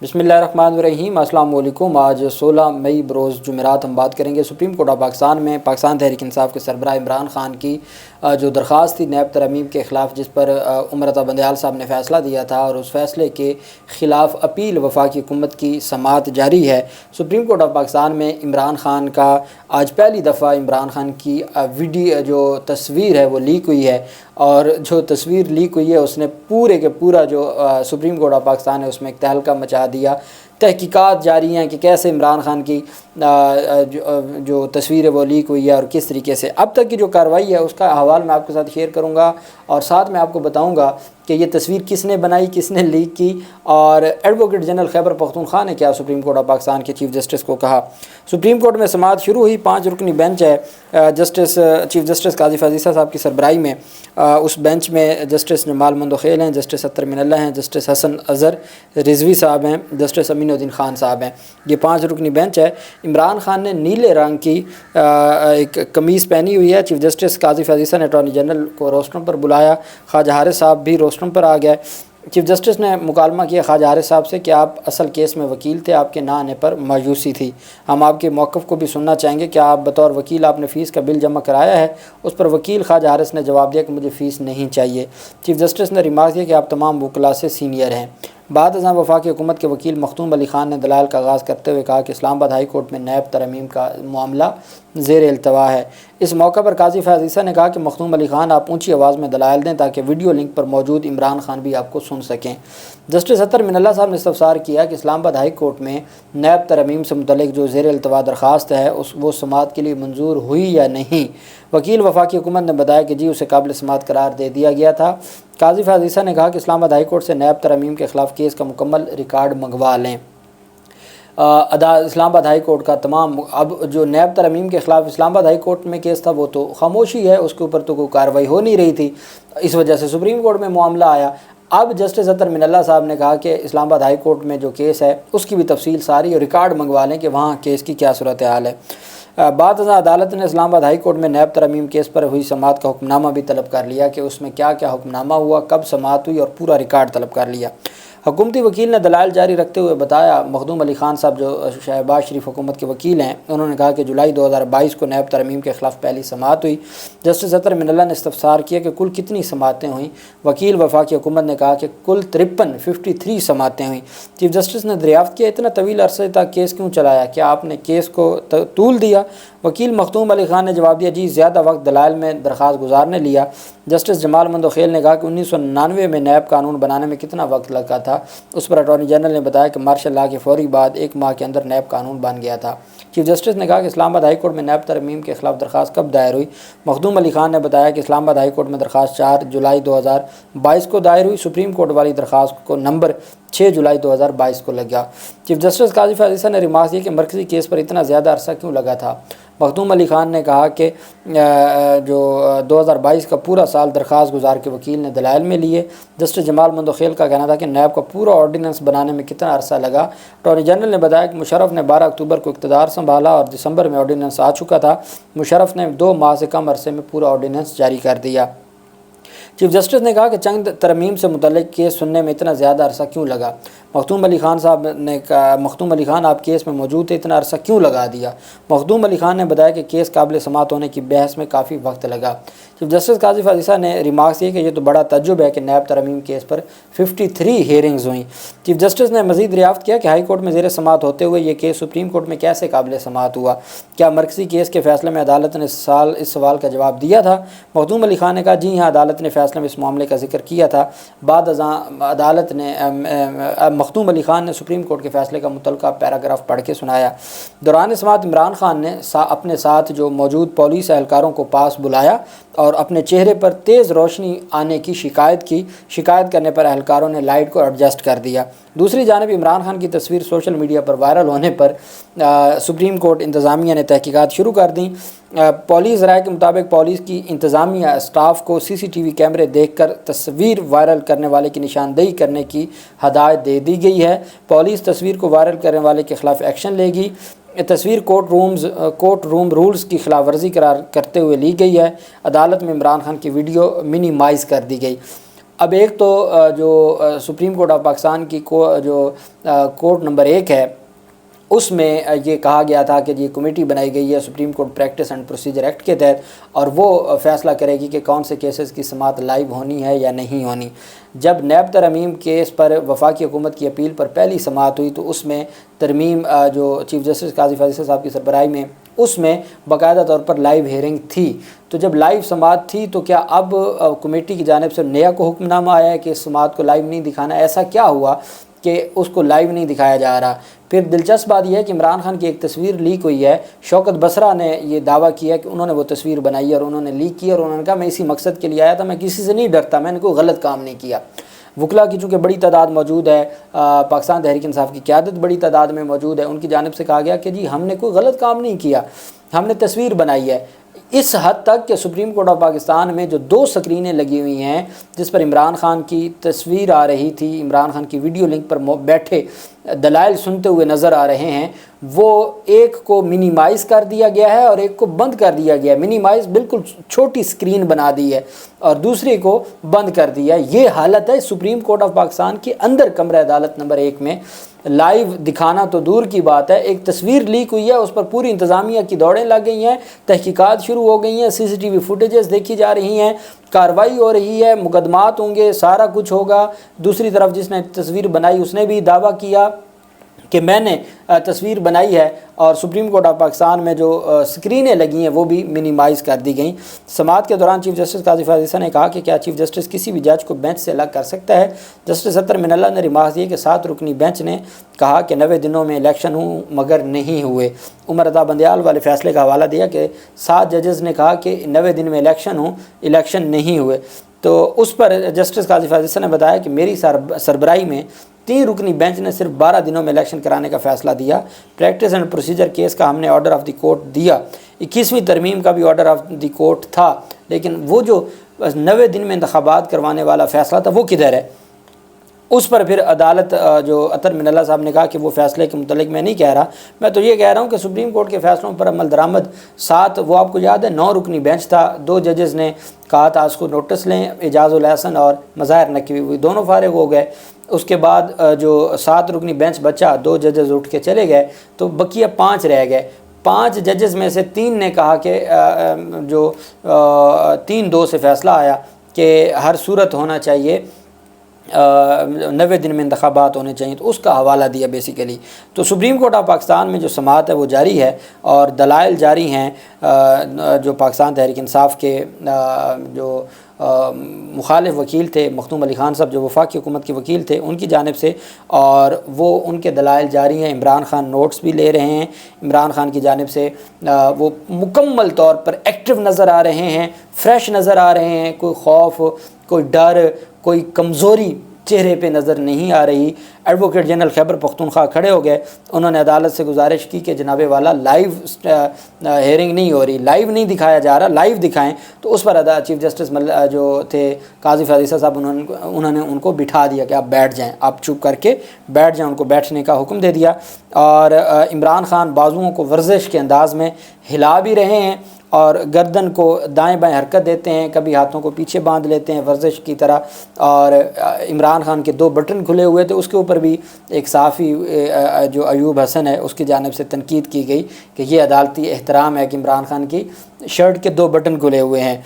بسم اللہ الرحمن الرحیم۔ السلام علیکم۔ آج 16 مئی بروز جمعرات ہم بات کریں گے سپریم کورٹ آف پاکستان میں پاکستان تحریک انصاف کے سربراہ عمران خان کی جو درخواست تھی نیب ترمیم کے خلاف، جس پر عمر عطا بندیال صاحب نے فیصلہ دیا تھا، اور اس فیصلے کے خلاف اپیل وفاقی حکومت کی سماعت جاری ہے۔ سپریم کورٹ آف پاکستان میں عمران خان کا آج پہلی دفعہ عمران خان کی ویڈیو جو تصویر ہے وہ لیک ہوئی ہے، اور جو تصویر لیک ہوئی ہے اس نے پورے کے پورا جو سپریم کورٹ آف پاکستان ہے اس میں ایک تہلکہ مچا دیا۔ تحقیقات جاری ہیں کہ کیسے عمران خان کی جو تصویر ہے وہ لیک ہوئی ہے اور کس طریقے سے اب تک کی جو کارروائی ہے اس کا حوالہ میں آپ کے ساتھ شیئر کروں گا، اور ساتھ میں آپ کو بتاؤں گا کہ یہ تصویر کس نے بنائی، کس نے لیک کی، اور ایڈوکیٹ جنرل خیبر پختونخوا نے کیا سپریم کورٹ آف پاکستان کے چیف جسٹس کو کہا۔ سپریم کورٹ میں سماعت شروع ہوئی، 5 رکنی بینچ ہے، چیف جسٹس قاضی فیاض عیسیٰ صاحب کی سربراہی میں۔ اس بینچ میں جسٹس جمال مندوخیل ہیں، جسٹس اطہر من اللہ ہیں، جسٹس حسن اظہر رضوی صاحب ہیں، جسٹس امین الدین خان صاحب ہیں۔ یہ 5 رکنی بینچ ہے۔ عمران خان نے نیلے رنگ کی ایک قمیض پہنی ہوئی ہے۔ چیف جسٹس قاضی فیاض عیسیٰ نے اٹارنی جنرل کو روسٹرم پر بلایا، خواجہ حارث صاحب بھی روسٹرم پر آ گئے۔ چیف جسٹس نے مکالمہ کیا خواجہ حارث صاحب سے کہ آپ اصل کیس میں وکیل تھے، آپ کے نہ آنے پر مایوسی تھی، ہم آپ کے موقف کو بھی سننا چاہیں گے، کیا آپ بطور وکیل آپ نے فیس کا بل جمع کرایا ہے؟ اس پر وکیل خواجہ حارث نے جواب دیا کہ مجھے فیس نہیں چاہیے۔ چیف جسٹس نے ریمارک کیا کہ آپ تمام وکلاء سے سینئر ہیں۔ بعد ازاں وفاقی حکومت کے وکیل مختوم علی خان نے دلائل کا آغاز کرتے ہوئے کہا کہ اسلام آباد ہائی کورٹ میں نیب ترمیم کا معاملہ زیر التوا ہے۔ اس موقع پر قاضی فیاض عیسیٰ نے کہا کہ مختوم علی خان آپ اونچی آواز میں دلائل دیں تاکہ ویڈیو لنک پر موجود عمران خان بھی آپ کو سن سکیں۔ جسٹس اطہر من اللہ صاحب نے استفسار کیا کہ اسلام آباد ہائی کورٹ میں نیب ترمیم سے متعلق جو زیر التوا درخواست ہے وہ سماعت کے لیے منظور ہوئی یا نہیں؟ وکیل وفاقی حکومت نے بتایا کہ جی اسے قابل سماعت قرار دے دیا گیا تھا۔ قاضی فیاض عیسیٰ نے کہا کہ اسلام آباد ہائی کورٹ سے نیب ترمیم کے خلاف کیس کا مکمل ریکارڈ منگوا لیں۔ اسلام آباد ہائی کورٹ کا تمام اب جو نیب ترمیم کے خلاف اسلام آباد ہائی کورٹ میں کیس تھا وہ تو خاموشی ہے، اس کے اوپر تو کوئی کارروائی ہو نہیں رہی تھی، اس وجہ سے سپریم کورٹ میں معاملہ آیا۔ اب جسٹس اطہر من اللہ صاحب نے کہا کہ اسلام آباد ہائی کورٹ میں جو کیس ہے اس کی بھی تفصیل ساری اور ریکارڈ منگوا لیں کہ وہاں کیس کی کیا صورتحال ہے۔ بعد ازاں عدالت نے اسلام آباد ہائی کورٹ میں نیب ترمیم کیس پر ہوئی سماعت کا حکم نامہ بھی طلب کر لیا کہ اس میں کیا کیا حکم نامہ ہوا، کب سماعت ہوئی، اور پورا ریکارڈ طلب کر لیا۔ حکومتی وکیل نے دلائل جاری رکھتے ہوئے بتایا، مخدوم علی خان صاحب جو شہباز شریف حکومت کے وکیل ہیں، انہوں نے کہا کہ جولائی 2022 کو نیب ترمیم کے خلاف پہلی سماعت ہوئی۔ جسٹس اطہر من اللہ نے استفسار کیا کہ کل کتنی سماعتیں ہوئیں؟ وکیل وفاقی حکومت نے کہا کہ کل 53 سماعتیں ہوئیں۔ چیف جسٹس نے دریافت کیا اتنا طویل عرصے تک کیس کیوں چلایا، کیا آپ نے کیس کو طول دیا؟ وکیل مختوم علی خان نے جواب دیا جی زیادہ وقت دلائل میں درخواست گزار نے لیا۔ جسٹس جمال مندوخیل نے کہا کہ 1999 میں نیب قانون بنانے میں کتنا وقت لگا تھا؟ اس پر اٹارنی جنرل نے بتایا کہ مارشل لا کے فوری بعد 1 ماہ کے اندر نیب قانون بن گیا تھا۔ چیف جسٹس نے کہا کہ اسلام آباد ہائی کورٹ میں نیب ترمیم کے خلاف درخواست کب دائر ہوئی؟ مخدوم علی خان نے بتایا کہ اسلام آباد ہائی کورٹ میں درخواست 4 جولائی 2022 کو دائر ہوئی، سپریم کورٹ والی درخواست کو نمبر 6 جولائی 2022 کو لگا۔ چیف جسٹس قاضی فیاض عیسیٰ نے ریمارک کیا کہ مرکزی کیس پر اتنا زیادہ عرصہ کیوں لگا تھا؟ مخدوم علی خان نے کہا کہ جو 2022 کا پورا سال درخواست گزار کے وکیل نے دلائل میں لیے۔ جسٹس جمال مندوخیل کا کہنا تھا کہ نیب کا پورا آرڈیننس بنانے میں کتنا عرصہ لگا؟ اٹارنی جنرل نے بتایا کہ مشرف نے 12 اکتوبر کو اقتدار سنبھالا اور دسمبر میں آرڈیننس آ چکا تھا، مشرف نے 2 ماہ سے کم عرصے میں پورا آرڈیننس جاری کر دیا۔ چیف جسٹس نے کہا کہ چند ترمیم سے متعلق کیس سننے میں اتنا زیادہ عرصہ کیوں لگا؟ مختوم علی خان صاحب نے کہا مختوم علی خان آپ کیس میں موجود تھے، اتنا عرصہ کیوں لگا دیا؟ مخدوم علی خان نے بتایا کہ کیس قابل سماعت ہونے کی بحث میں کافی وقت لگا۔ چیف جسٹس قاضی فیاض عیسیٰ نے ریمارکس کیا کہ یہ تو بڑا تعجب ہے کہ نیب ترمیم کیس پر 53 ہیئرنگز ہوئیں۔ چیف جسٹس نے مزید دریافت کیا کہ ہائی کورٹ میں زیر سماعت ہوتے ہوئے یہ کیس سپریم کورٹ میں کیسے قابل سماعت ہوا؟ کیا مرکزی کیس کے فیصلے میں عدالت نے اس سوال کا جواب دیا تھا؟ مخدوم علی خان نے کہا جی ہاں، عدالت نے فیصلے میں اس معاملے کا ذکر کیا تھا۔ بعد ازاں عدالت نے مخدوم علی خان نے سپریم کورٹ کے فیصلے کا متعلقہ پیراگراف پڑھ کے سنایا۔ دوران سماعت عمران خان نے اپنے ساتھ جو موجود پولیس اہلکاروں کو پاس بلایا اور اپنے چہرے پر تیز روشنی آنے کی شکایت کی۔ شکایت کرنے پر اہلکاروں نے لائٹ کو ایڈجسٹ کر دیا۔ دوسری جانب عمران خان کی تصویر سوشل میڈیا پر وائرل ہونے پر سپریم کورٹ انتظامیہ نے تحقیقات شروع کر دیں۔ پولیس رائے کے مطابق پولیس کی انتظامیہ اسٹاف کو CCTV کیمرے دیکھ کر تصویر وائرل کرنے والے کی نشاندہی کرنے کی ہدایت دے دی گئی ہے۔ پولیس تصویر کو وائرل کرنے والے کے خلاف ایکشن لے گی۔ تصویر کورٹ روم رولز کی خلاف ورزی قرار کرتے ہوئے لی گئی ہے۔ عدالت میں عمران خان کی ویڈیو منیمائز کر دی گئی۔ اب ایک تو جو سپریم کورٹ آف پاکستان کی جو کورٹ نمبر 1 ہے اس میں یہ کہا گیا تھا کہ یہ کمیٹی بنائی گئی ہے supreme court practice and procedure act کے تحت، اور وہ فیصلہ کرے گی کہ کون سے کیسز کی سماعت لائیو ہونی ہے یا نہیں ہونی۔ جب نیب ترمیم کیس پر وفاقی حکومت کی اپیل پر پہلی سماعت ہوئی تو اس میں ترمیم جو چیف جسٹس قاضی فاضل صاحب کی سربراہی میں اس میں باقاعدہ طور پر لائیو ہیئرنگ تھی۔ تو جب لائیو سماعت تھی تو کیا اب کمیٹی کی جانب سے نیا کو حکم نامہ آیا ہے کہ اس سماعت کو لائیو نہیں دکھانا؟ ایسا کیا ہوا کہ اس کو لائیو نہیں دکھایا جا رہا؟ پھر دلچسپ بات یہ ہے کہ عمران خان کی ایک تصویر لیک ہوئی ہے، شوکت بصرہ نے یہ دعویٰ کیا کہ انہوں نے وہ تصویر بنائی ہے اور انہوں نے لیک کی، اور انہوں نے کہا میں اسی مقصد کے لیے آیا تھا، میں کسی سے نہیں ڈرتا، میں نے کوئی غلط کام نہیں کیا۔ وکلاء کی چونکہ بڑی تعداد موجود ہے، پاکستان تحریک انصاف کی قیادت بڑی تعداد میں موجود ہے، ان کی جانب سے کہا گیا کہ جی ہم نے کوئی غلط کام نہیں کیا، ہم نے تصویر بنائی ہے۔ اس حد تک کہ سپریم کورٹ آف پاکستان میں جو 2 سکرینیں لگی ہوئی ہیں جس پر عمران خان کی تصویر آ رہی تھی، عمران خان کی ویڈیو لنک پر بیٹھے دلائل سنتے ہوئے نظر آ رہے ہیں، وہ ایک کو منیمائز کر دیا گیا ہے اور ایک کو بند کر دیا گیا ہے۔ منیمائز بالکل چھوٹی سکرین بنا دی ہے اور دوسری کو بند کر دیا ہے۔ یہ حالت ہے سپریم کورٹ آف پاکستان کے اندر کمرہ عدالت نمبر 1 میں۔ لائیو دکھانا تو دور کی بات ہے، ایک تصویر لیک ہوئی ہے، اس پر پوری انتظامیہ کی دوڑیں لگ گئی ہیں، تحقیقات شروع ہو گئی ہیں، CCTV فوٹیجز دیکھی جا رہی ہیں، کارروائی ہو رہی ہے، مقدمات ہوں گے، سارا کچھ ہوگا۔ دوسری طرف جس نے تصویر بنائی اس نے بھی دعویٰ کیا کہ میں نے تصویر بنائی ہے، اور سپریم کورٹ آف پاکستان میں جو سکرینیں لگی ہیں وہ بھی منیمائز کر دی گئیں۔ سماعت کے دوران چیف جسٹس قاضی فاضل صاحب نے کہا کہ کیا چیف جسٹس کسی بھی جج کو بینچ سے الگ کر سکتا ہے؟ جسٹس اطہر من اللہ نے ریمارکس دیے کہ 7 رکنی بینچ نے کہا کہ 90 دنوں میں الیکشن ہوں مگر نہیں ہوئے۔ عمر رضا بندیال والے فیصلے کا حوالہ دیا کہ 7 ججز نے کہا کہ 90 دن میں الیکشن ہوں، الیکشن نہیں ہوئے۔ تو اس پر جسٹس قاضی فاضل صاحب نے بتایا کہ میری سربراہی میں 3 رکنی بینچ نے صرف 12 دنوں میں الیکشن کرانے کا فیصلہ دیا۔ پریکٹس اینڈ پروسیجر کیس کا ہم نے آرڈر آف دی کورٹ دیا، 21ویں ترمیم کا بھی آرڈر آف دی کورٹ تھا، لیکن وہ جو 90 دن میں انتخابات کروانے والا فیصلہ تھا وہ کدھر ہے؟ اس پر پھر عدالت جو اطہر من اللہ صاحب نے کہا کہ وہ فیصلے کے متعلق میں نہیں کہہ رہا، میں تو یہ کہہ رہا ہوں کہ سپریم کورٹ کے فیصلوں پر عمل درآمد 7 وہ آپ کو یاد ہے 9 رکنی بینچ تھا، 2 ججز نے کہا تھا اس کو نوٹس لیں، اعجاز الحسن اور مظاہر نقوی، وہ دونوں فارغ ہو گئے۔ اس کے بعد جو 7 رکنی بینچ بچا، 2 ججز اٹھ کے چلے گئے تو بقیہ 5 رہ گئے۔ 5 ججز میں سے 3 نے کہا کہ جو 3-2 سے فیصلہ آیا کہ ہر صورت ہونا چاہیے 90 دن میں انتخابات ہونے چاہیے، تو اس کا حوالہ دیا بیسیکلی۔ تو سپریم کورٹ آف پاکستان میں جو سماعت ہے وہ جاری ہے اور دلائل جاری ہیں۔ جو پاکستان تحریک انصاف کے جو مخالف وکیل تھے مختوم علی خان صاحب، جو وفاقی حکومت کے وکیل تھے، ان کی جانب سے، اور وہ ان کے دلائل جاری ہیں۔ عمران خان نوٹس بھی لے رہے ہیں، عمران خان کی جانب سے وہ مکمل طور پر ایکٹیو نظر آ رہے ہیں، فریش نظر آ رہے ہیں، کوئی خوف، کوئی ڈر، کوئی کمزوری چہرے پہ نظر نہیں آ رہی۔ ایڈوکیٹ جنرل خیبر پختونخوا کھڑے ہو گئے، انہوں نے عدالت سے گزارش کی کہ جناب والا لائیو ہیئرنگ نہیں ہو رہی، لائیو نہیں دکھایا جا رہا، لائیو دکھائیں۔ تو اس پر چیف جسٹس جو تھے قاضی فاضل صاحب، انہوں نے ان کو بٹھا دیا کہ آپ بیٹھ جائیں، آپ چپ کر کے بیٹھ جائیں، ان کو بیٹھنے کا حکم دے دیا۔ اور عمران خان بازوؤں کو ورزش کے انداز میں ہلا بھی رہے ہیں اور گردن کو دائیں بائیں حرکت دیتے ہیں، کبھی ہاتھوں کو پیچھے باندھ لیتے ہیں ورزش کی طرح۔ اور عمران خان کے 2 بٹن کھلے ہوئے تھے، اس کے اوپر بھی ایک صحافی جو ایوب حسن ہے اس کی جانب سے تنقید کی گئی کہ یہ عدالتی احترام ہے کہ عمران خان کی شرٹ کے 2 بٹن کھلے ہوئے ہیں۔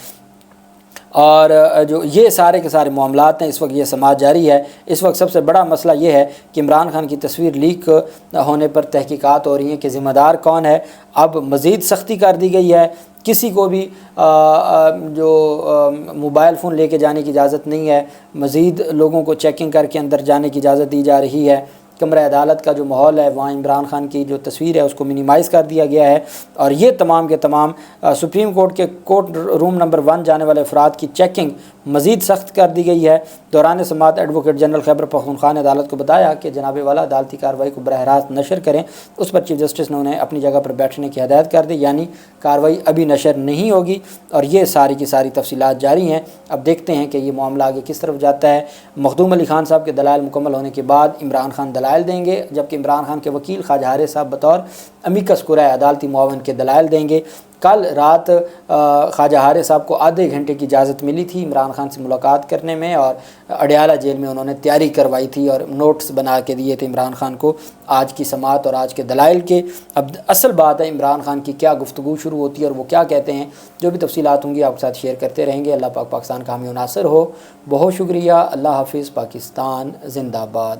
اور جو یہ سارے کے سارے معاملات ہیں، اس وقت یہ سماعت جاری ہے۔ اس وقت سب سے بڑا مسئلہ یہ ہے کہ عمران خان کی تصویر لیک ہونے پر تحقیقات ہو رہی ہیں کہ ذمہ دار کون ہے۔ اب مزید سختی کر دی گئی ہے، کسی کو بھی جو موبائل فون لے کے جانے کی اجازت نہیں ہے، مزید لوگوں کو چیکنگ کر کے اندر جانے کی اجازت دی جا رہی ہے۔ کمرہ عدالت کا جو ماحول ہے وہاں عمران خان کی جو تصویر ہے اس کو منیمائز کر دیا گیا ہے، اور یہ تمام کے تمام سپریم کورٹ کے کورٹ روم نمبر 1 جانے والے افراد کی چیکنگ مزید سخت کر دی گئی ہے۔ دوران سماعت ایڈوکیٹ جنرل خیبر پختونخوا نے عدالت کو بتایا کہ جناب والا عدالتی کارروائی کو براہ راست نشر کریں۔ اس پر چیف جسٹس نے انہیں اپنی جگہ پر بیٹھنے کی ہدایت کر دی، یعنی کارروائی ابھی نشر نہیں ہوگی، اور یہ ساری کی ساری تفصیلات جاری ہیں۔ اب دیکھتے ہیں کہ یہ معاملہ آگے کس طرف جاتا ہے۔ مخدوم علی خان صاحب کے دلائل مکمل ہونے کے بعد عمران خان دلائل دیں گے، جبکہ عمران خان کے وکیل خواجہ حارث صاحب بطور امیکس قرائے عدالتی معاون کے دلائل دیں گے۔ کل رات خواجہ حارث صاحب کو آدھے گھنٹے کی اجازت ملی تھی عمران خان سے ملاقات کرنے میں، اور اڈیالہ جیل میں انہوں نے تیاری کروائی تھی اور نوٹس بنا کے دیے تھے عمران خان کو آج کی سماعت اور آج کے دلائل کے۔ اب اصل بات ہے عمران خان کی کیا گفتگو شروع ہوتی ہے اور وہ کیا کہتے ہیں، جو بھی تفصیلات ہوں گی آپ کے ساتھ شیئر کرتے رہیں گے۔ اللہ پاک پاکستان کا حامی و ناصر ہو۔ بہت شکریہ۔ اللہ حافظ۔ پاکستان زندہ باد۔